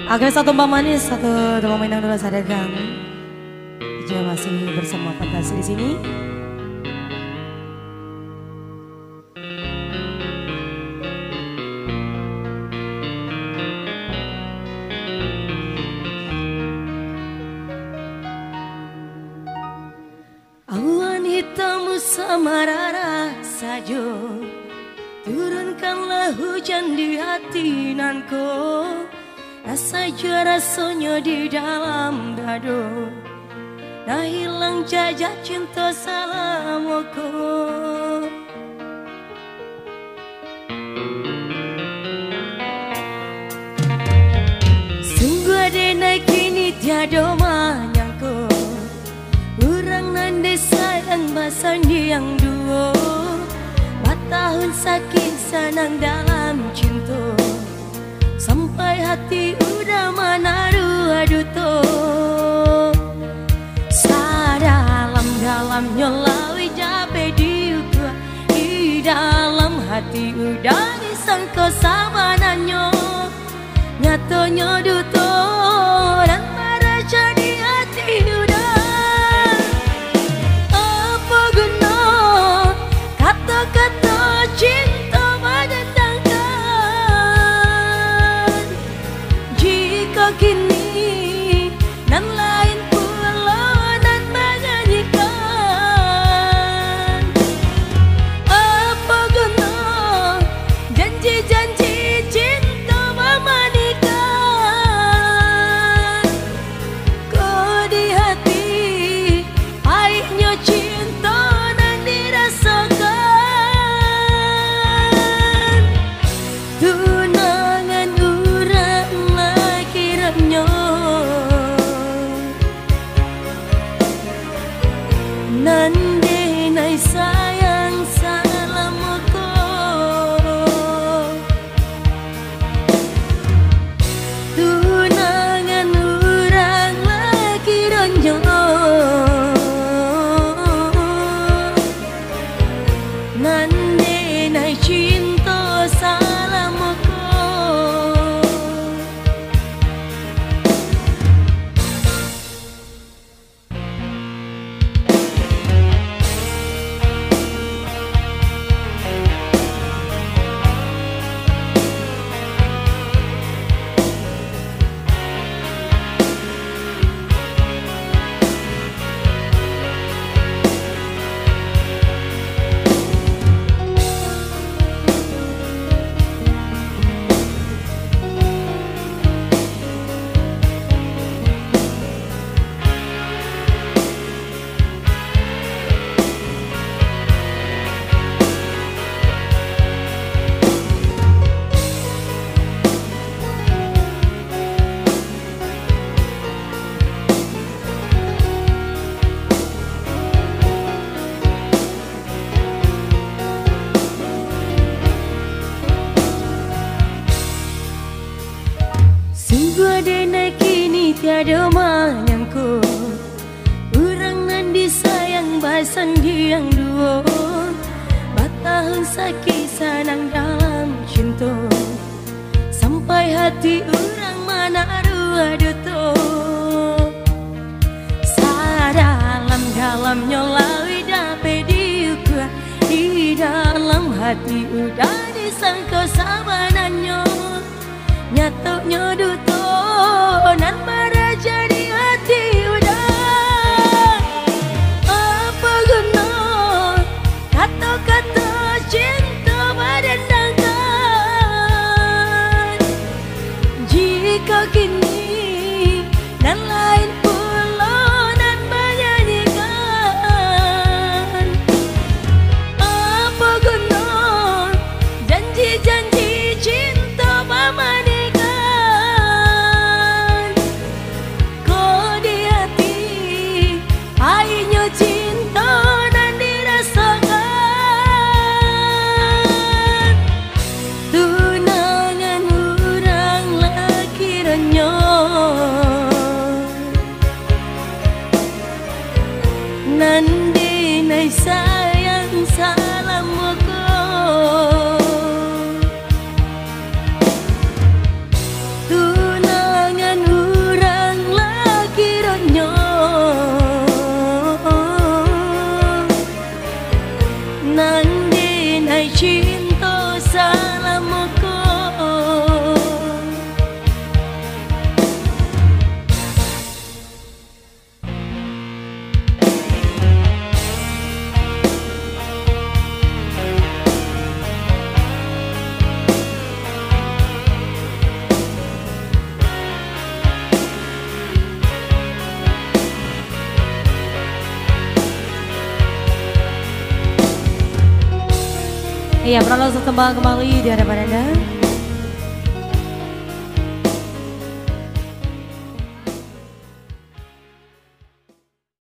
Oke, satu mbak manis, satu teman main yang dulu sadagang. Juga masih bersama Fantasi di sini. Awan hitam samarara sajo, turunkanlah hujan di hati nanko. Rasa juara sonyo di dalam dado, nah hilang jajak cinta salamoko. Sungguh adena kini tiada manyangko, urang nande sayang basan yang duo. Batahun sakit sanang dalam cinta, sampai hati udah manaru aduto. Dalam nyolawi jabe diutua, di dalam hati udah disangka sabananyo. Nyatonya duto dan pada jadi hati udah. Apa guna kata-kata cinta mendatangkan, jika kini nan lain pula nan menyanyikan. Apa guna janji-janji cinta memanikan, kau di hati pahitnya cinta nan dirasakan. Tunangan urang lagi remnya, nande nai sayang salamoko. Tunangan urang lagi remnya, nande nai cinta salamoko. Sungguh adena kini tiada manyangko, urang nan disayang basan yang duo. Batahun sakit sanang dalam cinta, sampai hati urang manaru aduto. Dalam nyolawi dape diukur, di dalam hati udah disangka sabananyo. Nyatonya duto nan pada jadi hati udah. Apa guna kata-kata cinta mendatangkan, jika kini dan lain pula nan menyanyikan. Apa guna janji-janji cinta memanikan, Iya, prolog tembang kembali di hadapan Anda.